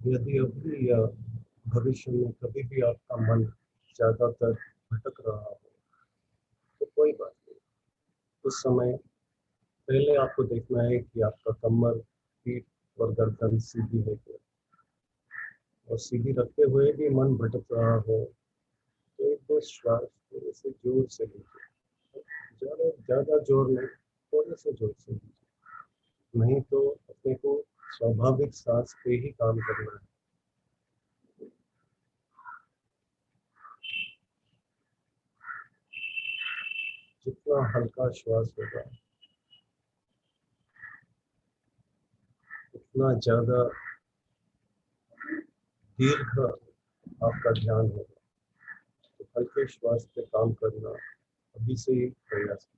यदि अभी या भविष्य में कभी भी आपका मन ज़्यादातर भटक रहा हो तो कोई बात नहीं। उस समय पहले आपको देखना है कि आपका कमर, पीठ और गर्दन सीधी है क्या, और सीधी रखते हुए भी मन भटक रहा हो तो एक दो श्वास थोड़े से जोर से लीजिए। ज़्यादा ज़्यादा जोर नहीं, थोड़े से जोर से लीजिए। नहीं तो अपने को स्वाभाविक सांस पे ही काम करना है। जितना हल्का श्वास होगा उतना ज़्यादा दीर्घ आपका ध्यान होगा। तो हल्के श्वास पे काम करना अभी से ही प्रयास करें।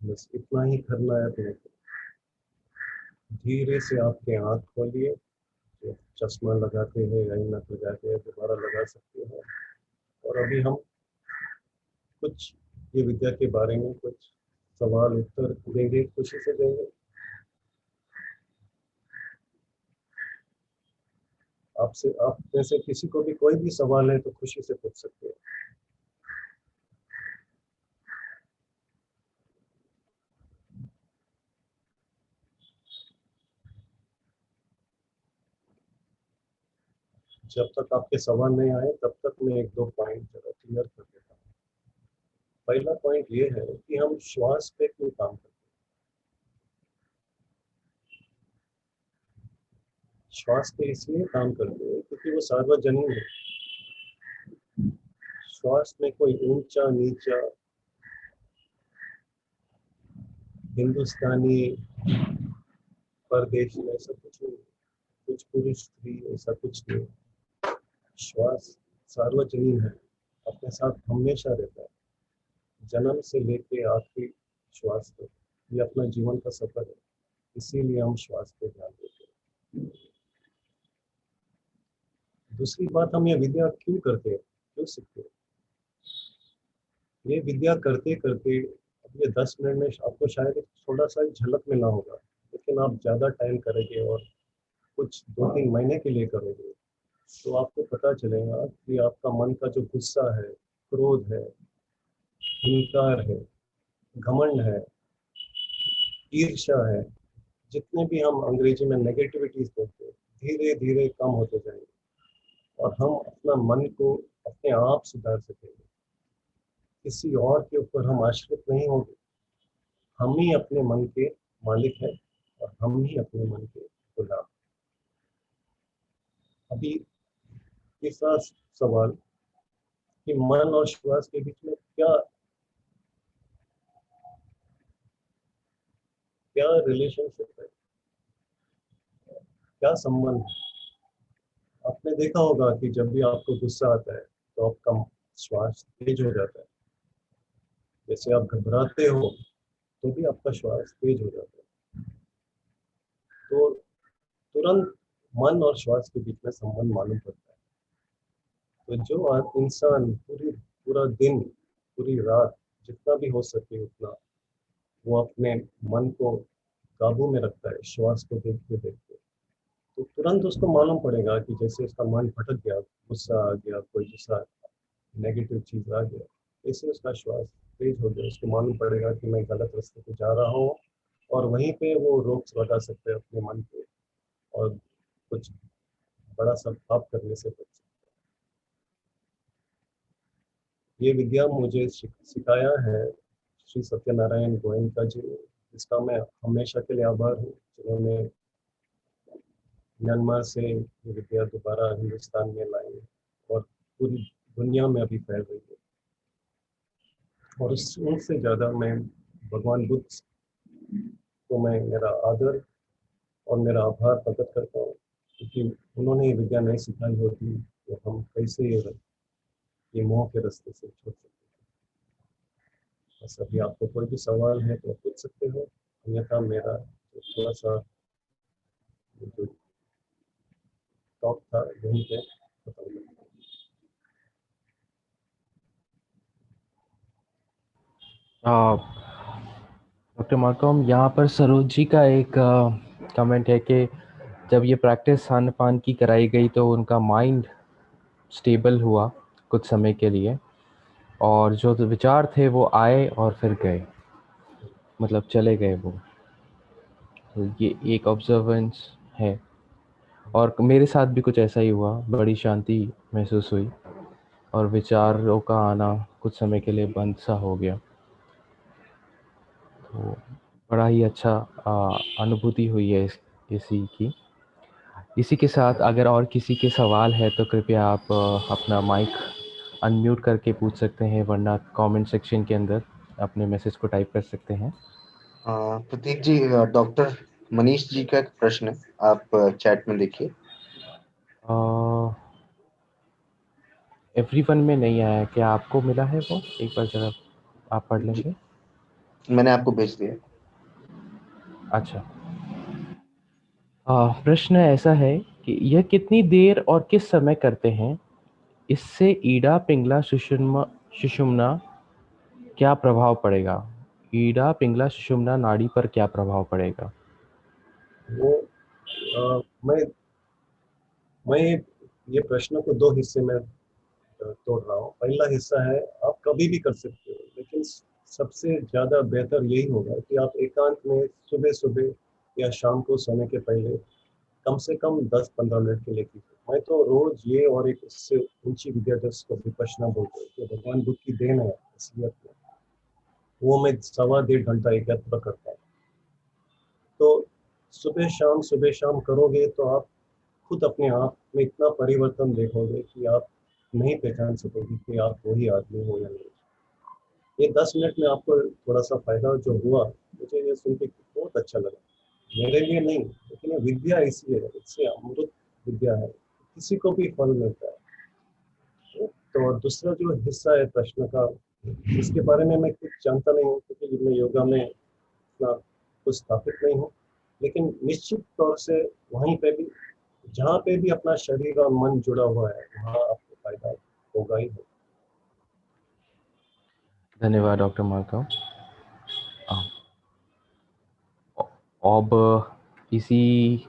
बस इतना ही करना है अपने को। धीरे से आपके आँख खोलिए। जो चश्मा लगाते हैं या ऐनक लगाते हैं दोबारा लगा सकते हैं। और अभी हम कुछ ये विद्या के बारे में कुछ सवाल उत्तर देंगे, खुशी से देंगे। आपसे, आप में से किसी को भी कोई भी सवाल है तो खुशी से पूछ सकते हैं। जब तक आपके सवाल नहीं आए तब तक मैं एक दो पॉइंट जरा क्लियर कर देता हूँ। पहला पॉइंट ये है कि हम श्वास पे क्यों काम करते हैं। श्वास पे इसलिए काम करते हैं क्योंकि वो सार्वजनीन है। श्वास में कोई ऊंचा नीचा, हिंदुस्तानी, परदेशी ऐसा कुछ नहीं, कुछ पुरुष स्त्री ऐसा कुछ नहीं। श्वास सार्वजनीन है, अपने साथ हमेशा रहता है। जन्म से लेके आखिरी श्वास तक ये अपना जीवन का सफर है। इसीलिए हम श्वास पे ध्यान देते हैं। दूसरी बात, हम ये विद्या क्यों करते हैं, क्यों सीखते हैं। ये विद्या करते करते अब ये 10 मिनट में आपको शायद एक थोड़ा सा झलक मिला होगा, लेकिन आप ज़्यादा टाइम करेंगे और कुछ 2-3 महीने के लिए करोगे तो आपको पता चलेगा कि आपका मन का जो गुस्सा है, क्रोध है, हिंकार है, घमंड है, ईर्ष्या है, जितने भी हम अंग्रेजी में नेगेटिविटीज बोलते हैं, धीरे धीरे कम होते जाएंगे और हम अपना मन को अपने आप सुधार सकेंगे। किसी और के ऊपर हम आश्रित नहीं होंगे। हम ही अपने मन के मालिक हैं और हम ही अपने मन के गुलाम। अभी तीसरा सवाल कि मन और श्वास के बीच में क्या क्या रिलेशनशिप है, क्या संबंध है। आपने देखा होगा कि जब भी आपको गुस्सा आता है तो आपका श्वास तेज हो जाता है। जैसे आप घबराते हो तो भी आपका श्वास तेज हो जाता है। तो तुरंत मन और श्वास के बीच में संबंध मालूम पड़ता है। तो जो इंसान पूरा दिन, पूरी रात जितना भी हो सके उतना वो अपने मन को काबू में रखता है श्वास को देखते देखते, तो तुरंत उसको मालूम पड़ेगा कि जैसे उसका मन भटक गया, गुस्सा आ गया, कोई दूसरा नेगेटिव चीज आ गया, इससे उसका श्वास तेज हो गया, उसको मालूम पड़ेगा कि मैं गलत रास्ते पे जा रहा हूँ। और वहीं पे वो रोक लगा सकते हैं अपने मन पे और कुछ बड़ा सा पाप करने से बच सकते हैं। ये विद्या मुझे सिखाया है श्री सत्यनारायण गोयनका जी ने, जिसका मैं हमेशा के लिए आभार हूँ, जिन्होंने म्यांमार से ये विद्या दोबारा हिंदुस्तान में लाई और पूरी दुनिया में अभी फैल रही है। और उनसे ज़्यादा मैं भगवान बुद्ध को मैं मेरा आदर और मेरा आभार प्रकट करता हूँ, क्योंकि उन्होंने ये विद्या नहीं सिखाई होती तो हम कैसे ये मोह के रास्ते से छोड़ सकते हैं। बस अभी आपको कोई भी सवाल है तो पूछ सकते हो, अन्यथा मेरा जो थोड़ा सा जो टॉक था यहीं पे खत्म करता हूँ। डॉक्टर मार्कम, यहाँ पर सरोज जी का एक कमेंट है कि जब ये प्रैक्टिस खान पान की कराई गई तो उनका माइंड स्टेबल हुआ कुछ समय के लिए, और जो विचार थे वो आए और फिर गए, मतलब चले गए वो। तो ये एक ऑब्जर्वेंस है, और मेरे साथ भी कुछ ऐसा ही हुआ, बड़ी शांति महसूस हुई और विचारों का आना कुछ समय के लिए बंद सा हो गया। तो बड़ा ही अच्छा अनुभूति हुई है इसी की। इसी के साथ अगर और किसी के सवाल है तो कृपया आप अपना माइक अनम्यूट करके पूछ सकते हैं, वरना कमेंट सेक्शन के अंदर अपने मैसेज को टाइप कर सकते हैं। प्रतीक जी, डॉक्टर मनीष जी का एक प्रश्न है, आप चैट में देखिए। एवरीवन में नहीं आया, क्या आपको मिला है? वो एक बार ज़रा आप पढ़ जी, लेंगे? मैंने आपको भेज दिया। अच्छा। प्रश्न ऐसा है कि यह कितनी देर और किस समय करते हैं? इससे ईड़ा पिंगला सुषुम्ना क्या प्रभाव पड़ेगा? ईड़ा पिंगला सुषुम्ना नाड़ी पर क्या प्रभाव पड़ेगा? वो मैं ये प्रश्न को दो हिस्से में तोड़ रहा हूँ। पहला हिस्सा है, आप कभी भी कर सकते हो, लेकिन सबसे ज्यादा बेहतर यही होगा कि आप एकांत में सुबह सुबह या शाम को सोने के पहले कम से कम 10-15 मिनट के लिए कीजिए। मैं तो रोज ये और एक उससे ऊंची विद्या जिसको विपश्यना बोलते हैं, जो भगवान बुद्ध की देन है असलियत में, वो मैं 1.25 घंटा एकत्र करता हूँ। तो सुबह शाम करोगे तो आप खुद अपने आप में इतना परिवर्तन देखोगे कि आप नहीं पहचान सकोगे कि आप वही आदमी हो या नहीं। ये 10 मिनट में आपको थोड़ा सा फायदा जो हुआ, मुझे ये सुन के बहुत अच्छा लगा। मेरे लिए नहीं, लेकिन ये विद्या इसलिए है, इससे अमृत विद्या है, किसी को भी फल मिलता है। तो दूसरा जो हिस्सा है प्रश्न का, इसके बारे में मैं कुछ जानता नहीं हूँ, क्योंकि मैं योगा में इतना कुछ स्थापित नहीं हूँ। लेकिन निश्चित तौर से वहीं पे भी, जहाँ पे भी अपना शरीर और मन जुड़ा हुआ है, वहाँ आपको फायदा होगा ही होगा। धन्यवाद डॉक्टर मार्कव। अब इसी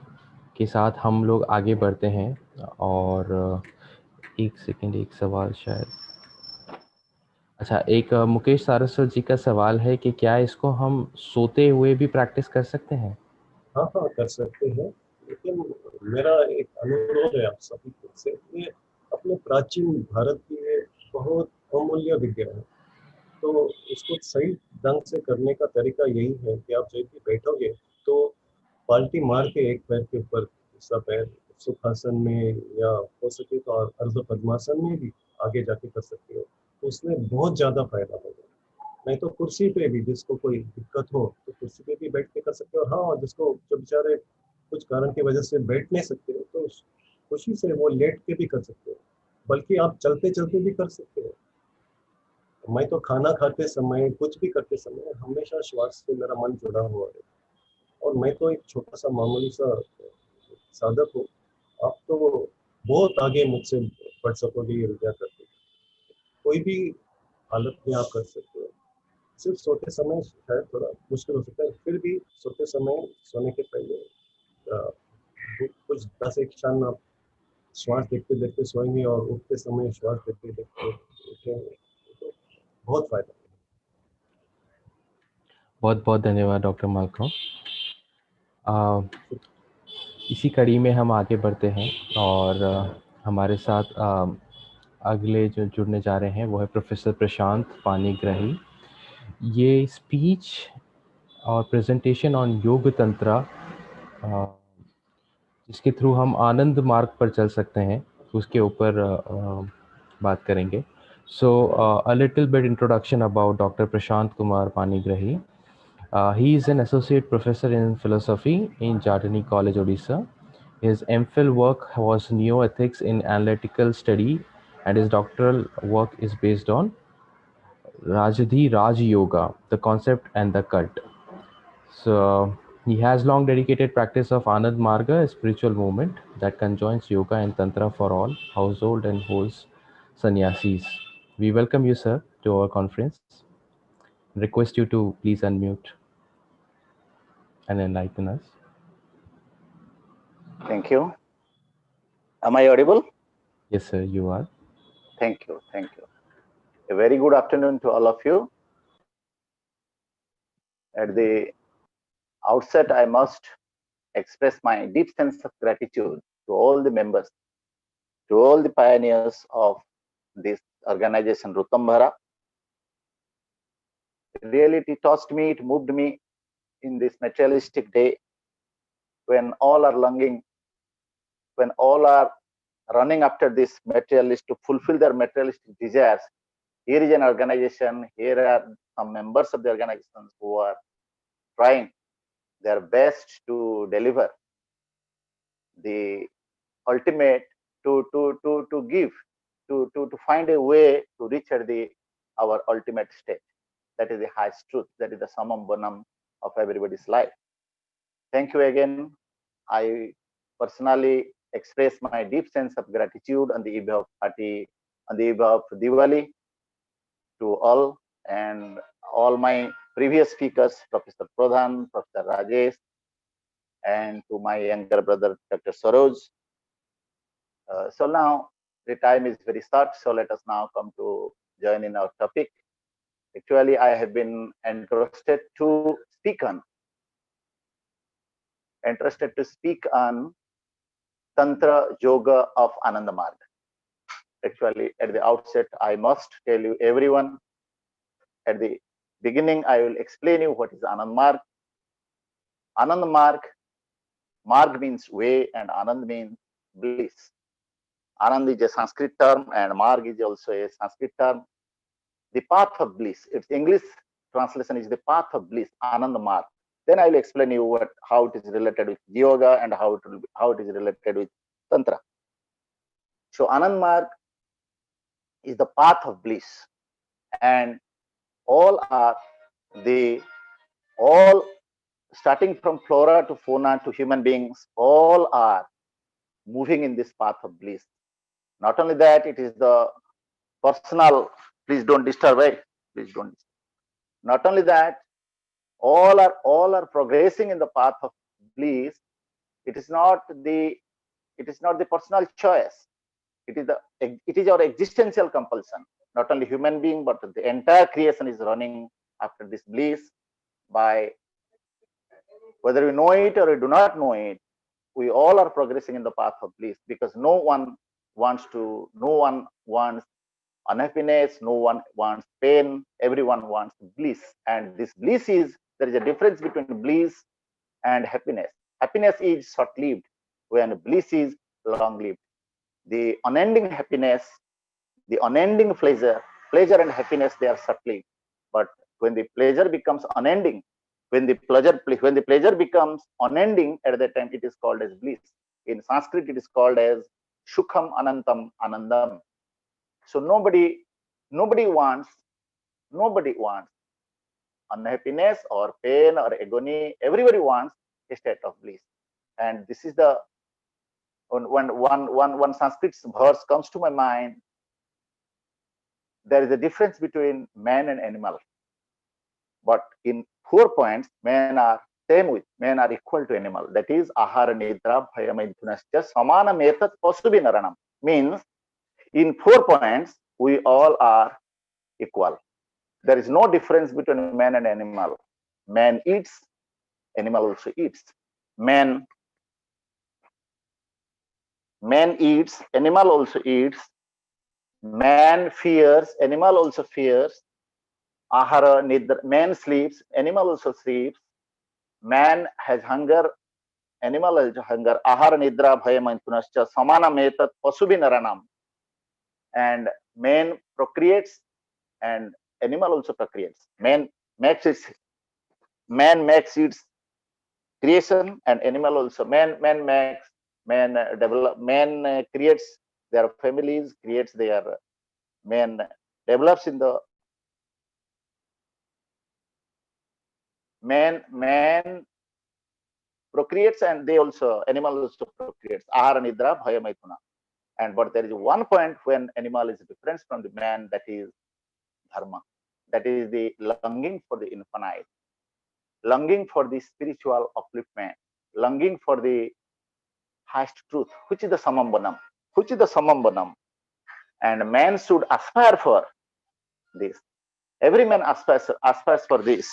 के साथ हम लोग आगे बढ़ते हैं, और एक सेकंड, एक सवाल शायद। अच्छा, एक मुकेश सारस्वत जी का सवाल है कि क्या इसको हम सोते हुए भी प्रैक्टिस कर सकते हैं? हाँ हाँ, कर सकते हैं, लेकिन मेरा एक अनुरोध है आप सभी को से, ये अपने प्राचीन भारत की ये बहुत अमूल्य विद्या है। तो इसको सही ढंग से करने का तरीका यही है कि आप जब भी बैठोगे तो पाल्टी मार के एक पैर के ऊपर दूसरा पैर सुखासन में, या हो सके तो अर्ध पद्मासन में भी आगे जाके कर सकते हो, तो उसमें बहुत ज्यादा फायदा होगा। नहीं तो कुर्सी पे भी, जिसको कोई दिक्कत हो तो कुर्सी पे भी बैठ के कर सकते हो। हाँ, और जिसको जो बेचारे कुछ कारण की वजह से बैठ नहीं सकते हो, तो खुशी से वो लेट के भी कर सकते हो, बल्कि आप चलते चलते भी कर सकते हो। मैं तो खाना खाते समय, कुछ भी करते समय हमेशा श्वास से मेरा मन जुड़ा हुआ है। और मैं तो एक छोटा सा मामूली सा साधक हूँ। आप तो बहुत आगे मुझसे बढ़ सकोगे ये विद्या करके, कोई भी हालत में आप कर सकते हो। सिर्फ सोते समय शायद थोड़ा मुश्किल हो सकता है, फिर भी सोते समय, सोने के पहले कुछ 10 एक क्षण आप श्वास देखते देखते सोएंगे, और उठते समय श्वास देखते देखते उठेंगे, तो बहुत फायदा बहुत बहुत धन्यवाद डॉक्टर मार्कव। है। इसी कड़ी में हम आगे बढ़ते हैं, और हमारे साथ अगले जो जुड़ने जा रहे हैं वो है प्रोफेसर प्रशांत पानीग्राही। ये स्पीच और प्रेजेंटेशन ऑन योग तंत्रा, जिसके थ्रू हम आनंद मार्ग पर चल सकते हैं, उसके ऊपर बात करेंगे। So a little bit introduction about doctor Prashant Kumar Panigrahi. He is an associate professor in philosophy in Jatani College, Odisha. His MPhil work was Neoethics in Analytical Study, and his doctoral work is based on Rajadhi Raj Yoga, the concept and the cult. So he has long dedicated practice of Anand Marga, a spiritual movement that conjoins yoga and tantra for all household and host sannyasis. We welcome you, sir, to our conference. Request you to please unmute and enlighten us. Thank you. Am I audible? Yes, sir, you are. Thank you. Thank you. A very good afternoon to all of you. At the outset, I must express my deep sense of gratitude to all the members, to all the pioneers of this organization, Ritambhara. Really, it touched me, it moved me in this materialistic day when all are longing, when all are running after this materialist to fulfill their materialistic desires. Here is an organization, here are some members of the organizations who are trying their best to deliver the ultimate, to give, to find a way to reach at the our ultimate state. That is the highest truth. That is the summum bonum of everybody's life. Thank you again. I personally express my deep sense of gratitude on the eve of party, on the eve of Diwali, to all, and all my previous speakers, Professor Pradhan, Professor Rajesh, and to my younger brother, Dr. Saroj. So now the time is very short, so let us now come to join in our topic. Actually, I have been interested to speak on Tantra Yoga of Ananda Marga. Actually, at the outset, I must tell you everyone, at the beginning, I will explain you what is Anand Marg. Anand Marg means way and Anand means bliss. Anand is a Sanskrit term and Marg is also a Sanskrit term. The path of bliss, its English translation is the path of bliss, Anand Marg. Then I will explain you how it is related with yoga and how it is related with Tantra. So Anand Marg is the path of bliss, and all are all starting from flora to fauna to human beings, all are moving in this path of bliss. Not only that, it is the personal, please don't disturb, right? Please don't disturb. Not only that, all are progressing in the path of bliss. It is not the personal choice. It is our existential compulsion. Not only human being, but the entire creation is running after this bliss. By whether we know it or we do not know it, we all are progressing in the path of bliss, because no one wants unhappiness, no one wants pain, everyone wants bliss. And this bliss is, there is a difference between bliss and happiness. Happiness is short-lived, when bliss is long-lived. The unending happiness, the unending pleasure and happiness, they are short-lived. But when the pleasure becomes unending, when the pleasure becomes unending, at that time it is called as bliss. In Sanskrit, it is called as Sukham Anantam Anandam. So nobody wants unhappiness or pain or agony. Everybody wants a state of bliss. And this is the one Sanskrit verse comes to my mind. There is a difference between man and animal, but in 4 points, men are equal to animal. That is ahara nidra bhayamainthunascha samana metat pasubinaranam. Means in 4 points we all are equal. There is no difference between man and animal. Man eats, animal also eats. Man eats, animal also eats. Man fears, animal also fears. Ahara nidra, man sleeps, animal also sleeps. Man has hunger, animal has hunger. Ahara nidra bhayamainthunascha samana metat pasubinaranam. And man procreates and animal also procreates. Man makes its creation, and animal also. Man makes man creates their families, creates their man develops in the man procreates, and they also animal also procreates. Ahara nidra bhaya maithuna. And but there is one point when animal is different from the man, that is dharma. That is the longing for the infinite, longing for the spiritual upliftment, longing for the highest truth, which is the samambanam, which is the samambanam. And man should aspire for this. Every man aspires for this.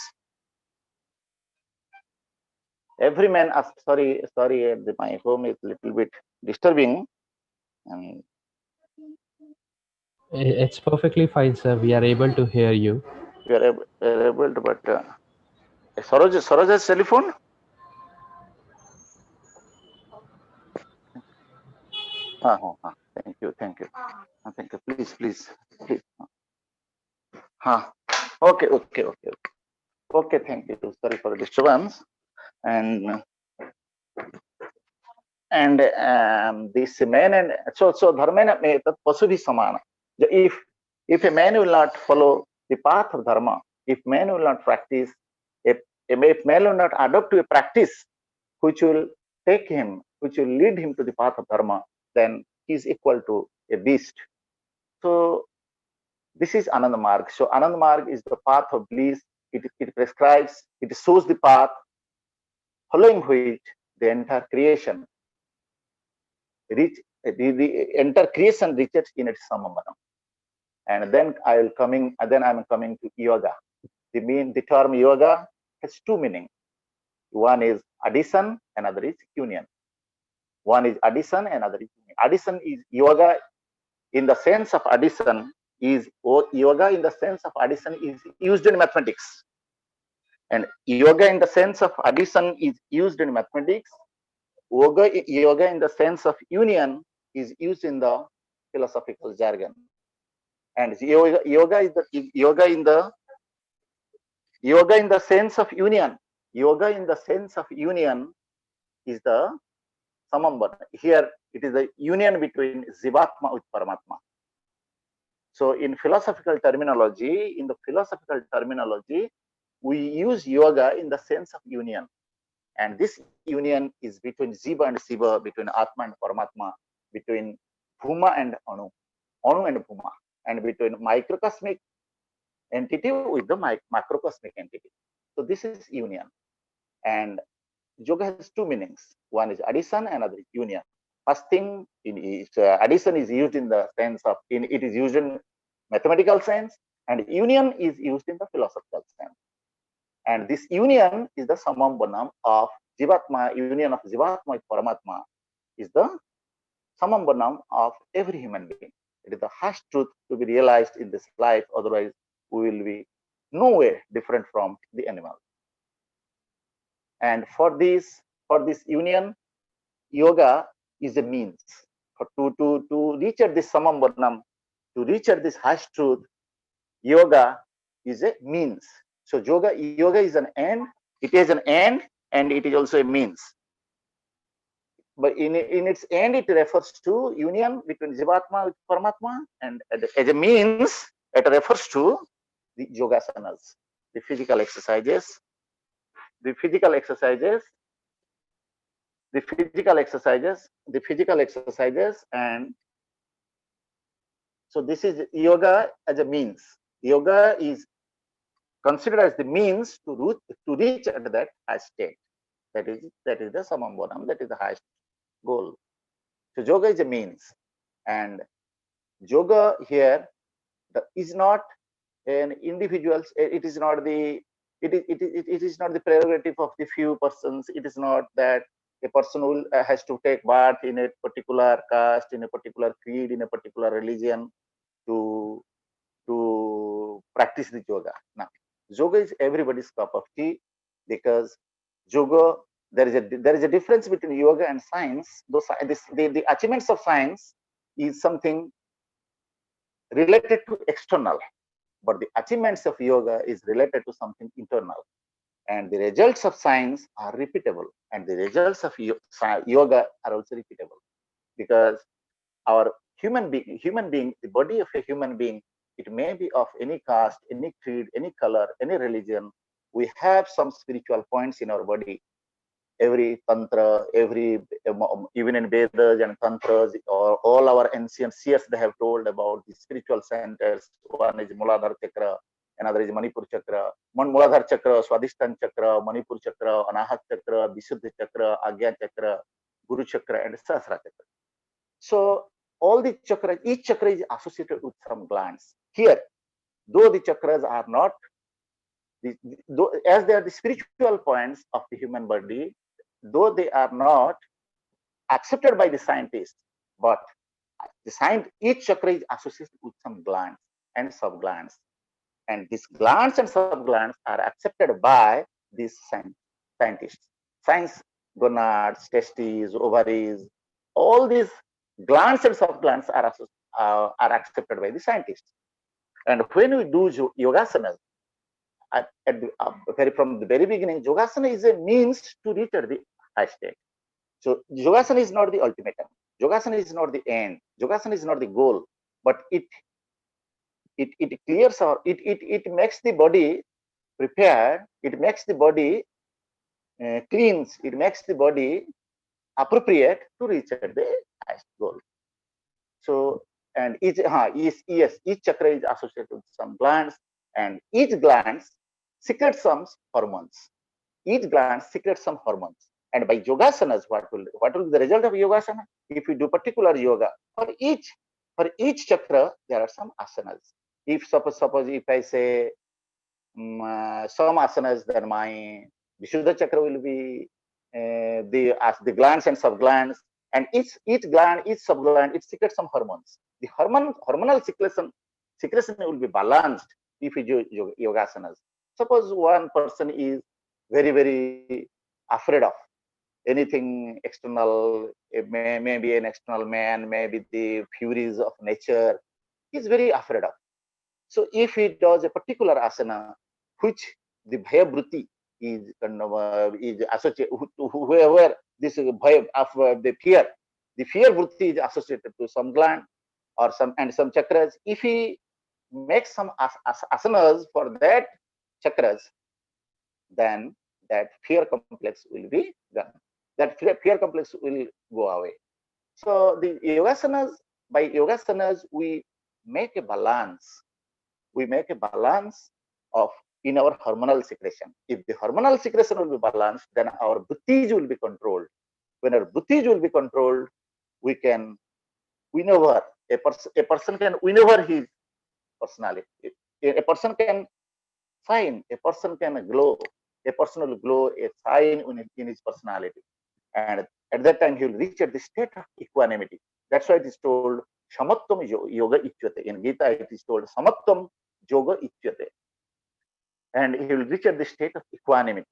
Every man sorry, my home is a little bit disturbing. And It's perfectly fine, sir. We are able to hear you. we are able to, but Saroja's telephone. Thank you. Thank you. Please. Okay. Thank you. Sorry for the disturbance. And this man, and so dharmena me tat pasubhi samana. If a man will not follow the path of dharma, if man will not practice, if man will not adopt to a practice which will which will lead him to the path of dharma, then he is equal to a beast. So this is Anand Marg. So Anand Marg is the path of bliss. It prescribes, it shows the path following which the entire creation the entire creation reaches in its samambanam. And then I'm coming to yoga. The term yoga has two meanings. One is addition, another is union. One is addition, another is union. Addition is yoga in the sense of addition is used in mathematics. And yoga in the sense of addition is used in mathematics. Yoga in the sense of union is used in the philosophical jargon. And yoga in the sense of union. Yoga in the sense of union is the samambana. Here it is the union between Jivatma with Paramatma. So in philosophical terminology, we use yoga in the sense of union. And this union is between Jiva and Shiva, between Atma and Paramatma, between Bhuma and Anu and Bhuma, and between microcosmic entity with the macrocosmic entity. So this is union. And yoga has two meanings. One is addition, another is union. First thing, addition is used in the sense of, it is used in mathematical sense, and union is used in the philosophical sense. And this union is the samambanam of Jivatma, union of Jivatma with Paramatma is the samambanam of every human being. It is the harsh truth to be realized in this life, otherwise we will be no way different from the animal. And for this union, yoga is a means. To reach at this samambanam, to reach at this harsh truth, yoga is a means. So yoga is an end. It is an end, and it is also a means. But in its end, it refers to union between Jivatma with Paramatma, and as a means, it refers to the yogasanas, the physical exercises, and so this is yoga as a means. Yoga is considered as the means to reach at that high state. That is the samambanam, that is the highest goal. So yoga is a means, and yoga here is not an individual. It is not the prerogative of the few persons. It is not that a person has to take birth in a particular caste, in a particular creed, in a particular religion to practice the yoga. Now, yoga is everybody's cup of tea, because yoga, there is a difference between yoga and science. The achievements of science is something related to external, but the achievements of yoga is related to something internal. and the results of science are repeatable, and the results of yoga are also repeatable, because our human being, the body of a human being, it may be of any caste, any creed, any color, any religion. We have some spiritual points in our body. Every tantra, even in Vedas and tantras, or all our ancient seers, they have told about the spiritual centers. One is Muladhara chakra, another is Manipur chakra. Muladhara chakra, Swadhisthana chakra, Manipur chakra, Anahat chakra, Visuddhi chakra, Agya chakra, Guru chakra, and Sahasra chakra. So all the chakras, each chakra is associated with some glands. Here, though the chakras are not, as they are the spiritual points of the human body, though they are not accepted by the scientists, but each chakra is associated with some glands and subglands. And these glands and subglands are accepted by these scientists. Science, gonads, testes, ovaries, all these glands and subglands are accepted by the scientists. And when we do yogasanas, from the very beginning, yogasana is a means to reach the high state. So yogasana is not the ultimatum. Yogasana is not the end. Yogasana is not the goal, but it clears it makes the body prepared. It makes the body cleans. It makes the body appropriate to reach the highest goal. So, and each chakra is associated with some glands, and each gland secretes some hormones. Each gland secretes some hormones. And by yogasanas, what will be the result of yogasana? If we do particular yoga, for each chakra, there are some asanas. If suppose if I say some asanas, then my Vishuddha chakra will be the glands and subglands, and each gland, each subgland, it secretes some hormones. The hormonal secretion will be balanced if we do yogasanas. Suppose one person is very afraid of anything external, maybe an external man, maybe the furies of nature, he's very afraid of. So if he does a particular asana, which the bhaya brutti is is associated to whoever this bhaya of the fear brutti is associated to some gland or some chakras. If he makes some asanas for that chakras, then that fear complex will be gone. That fear complex will go away. So the yogasanas, by yogasanas, we make a balance. We make a balance of in our hormonal secretion. If the hormonal secretion will be balanced, then our buddhis will be controlled. When our buddhis will be controlled, we can win over a person can win over his personality. A person can shine, a person can glow, a person will glow a sign in his personality. And at that time, he will reach at the state of equanimity. That's why it is told, Samatvam yoga ichyate. In Gita, it is told, Samatvam yoga ichyate. And he will reach at the state of equanimity.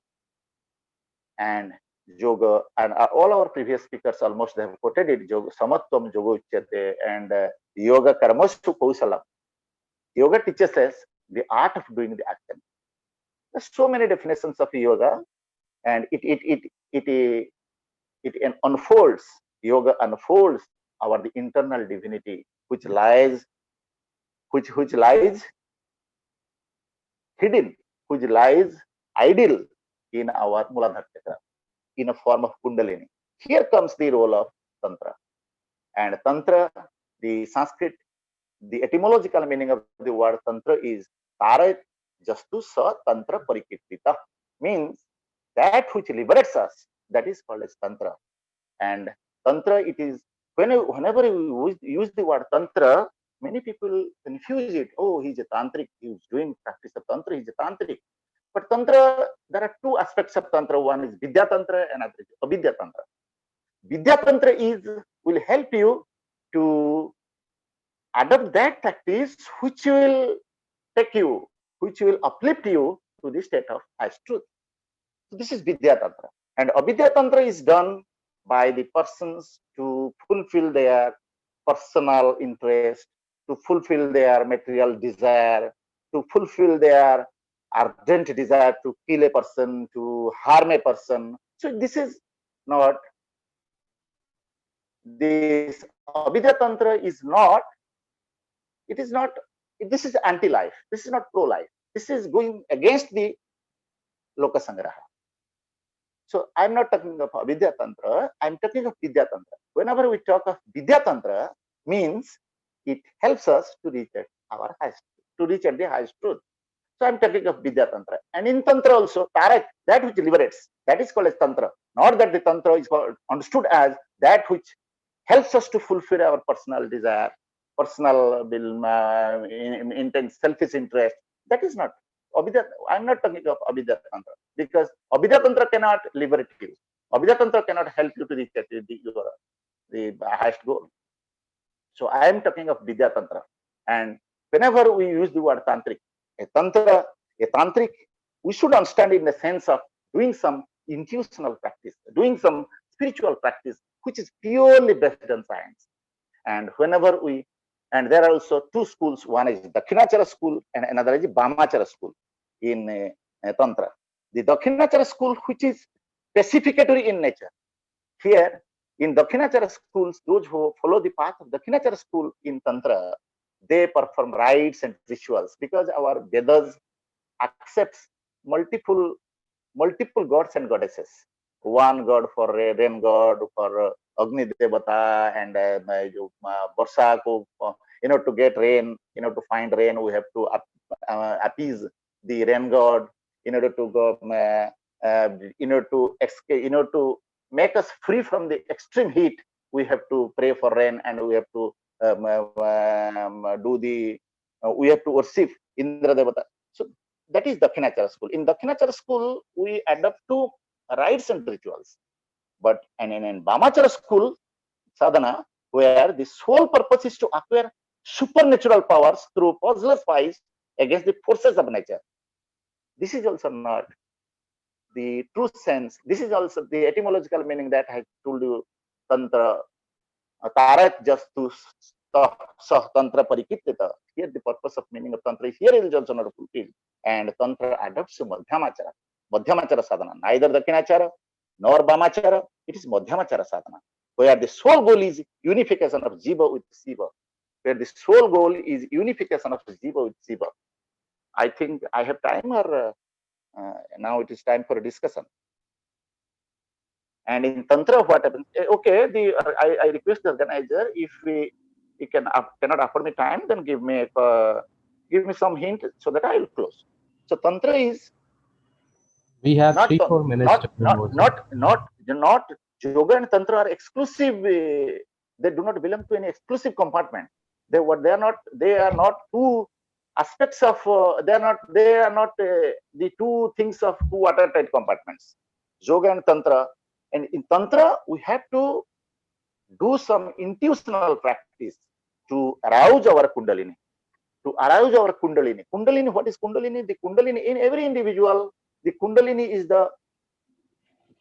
And yoga, and all our previous speakers almost have quoted it, Samatvam yoga ichyate, and yoga karmastu kausalam. Yoga teaches us the art of doing the action. There's so many definitions of yoga, and it unfolds. Yoga unfolds the internal divinity, which lies hidden, which lies idle in our Muladhara chakra, in a form of Kundalini. Here comes the role of Tantra. And Tantra, the Sanskrit, the etymological meaning of the word Tantra is Tara Jastu Sa Tantra Parikirtita, means that which liberates us, that is called as Tantra. And Tantra, it is, whenever we use the word Tantra, many people confuse it. Oh, he's a tantric, he's doing practice of Tantra, he's a tantric. But Tantra, there are two aspects of Tantra. One is Vidya Tantra and another is Avidya Tantra. Vidya Tantra will help you to adopt that practice which will take you, which will uplift you to the state of highest truth. So this is Vidya Tantra. And Avidya Tantra is done by the persons to fulfill their personal interest, to fulfill their material desire, to fulfill their ardent desire to kill a person, to harm a person. So this is not, this Abhidya Tantra is not, it is not, this is anti-life. This is not pro-life. This is going against the Loka Sangraha. So I'm not talking of Avidya Tantra, I'm talking of Vidya Tantra. Whenever we talk of Vidya Tantra, means it helps us to reach at our highest, to reach at the highest truth. So I'm talking of Vidya Tantra. And in Tantra also, Tarak, that which liberates, that is called as Tantra. Not that the Tantra is understood as that which helps us to fulfill our personal desire, personal intense, selfish interest. That is not. Abhidya, I'm not talking of Abhidya Tantra, because Abhidya Tantra cannot liberate you. Abhidya Tantra cannot help you to reach the highest goal. So I am talking of Vidya Tantra. And whenever we use the word tantric, a tantric, we should understand in the sense of doing some intuitional practice, doing some spiritual practice, which is purely based on science. And whenever we, and there are also two schools, one is Dakshinachara school and another is Bhamachara school in Tantra. The Dakshinachara school, which is pacificatory in nature. Here, in Dakshinachara schools, those who follow the path of Dakshinachara school in Tantra, they perform rites and rituals, because our Vedas accepts multiple gods and goddesses. One god for rain god, for Agni Devata, and Barsa, to get rain, to find rain, we have to appease the rain god in order to go, to escape, to make us free from the extreme heat. We have to pray for rain, and we have to we have to worship Indra Devata. So that is Dakshinachara school. In Dakshinachara school, we adopt to rites and rituals. But in Bhamachara school, sadhana, where the sole purpose is to acquire supernatural powers through causeless fights against the forces of nature. This is also not the true sense. This is also the etymological meaning that I told you, Tantra, Tarat just to Tantra Parikitita. Here the purpose of meaning of Tantra is here is also not fulfilled. And Tantra adopts Madhyamachara sadhana. Neither Dakshinachara nor Bhamachara, it is Madhyamachara sadhana, where the sole goal is unification of Jiva with Siva. Where the sole goal is unification of Jiva with Siva. I think I have time, or now it is time for a discussion. And in Tantra, what happens? Okay, I request the organizer, if he cannot offer me time, then give me some hint so that I will close. So Tantra is, we have 3-4 minutes to not Yoga and Tantra are exclusive. They do not belong to any exclusive compartment. They are not two aspects of. They are not the two things of two watertight compartments. Yoga and Tantra. And in Tantra, we have to do some intuitional practice to arouse our Kundalini. Kundalini, what is Kundalini? The Kundalini in every individual, the Kundalini is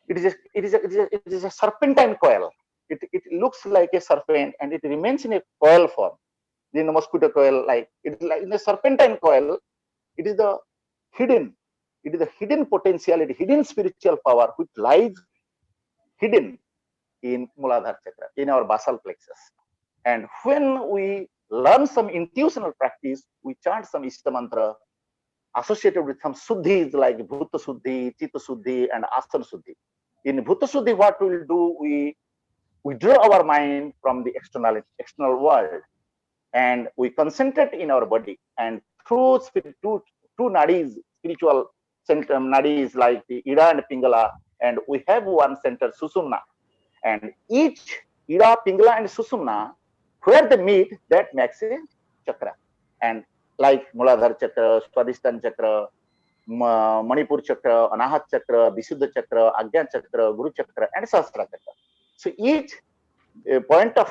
it is a serpentine coil. It looks like a serpent, and it remains in a coil form. In a mosquito coil, like in a serpentine coil, it is the hidden potentiality, hidden spiritual power which lies hidden in Muladhara Chakra, in our basal plexus. And when we learn some intuitional practice, we chant some Ishta mantra associated with some suddhis like Bhuta Suddhi, Chitta Suddhi, and Asana Suddhi. In Bhuta Suddhi, what we will do, we withdraw our mind from the external world, and we concentrate in our body. And through two nadis, spiritual nadis like the Ida and Pingala, and we have one center, Susumna. And each Ida, Pingala, and Susumna, where they meet, that makes a chakra. And like Muladhara Chakra, Swadhisthana Chakra, Manipur Chakra, Anahat Chakra, Visuddha Chakra, Agyan Chakra, Guru Chakra, and Sahasrara Chakra. So each point of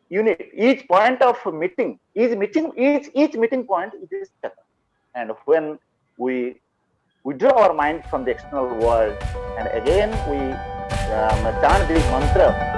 unit, each point of meeting, each meeting point is chakra. And when we withdraw our mind from the external world, and again we chant this mantra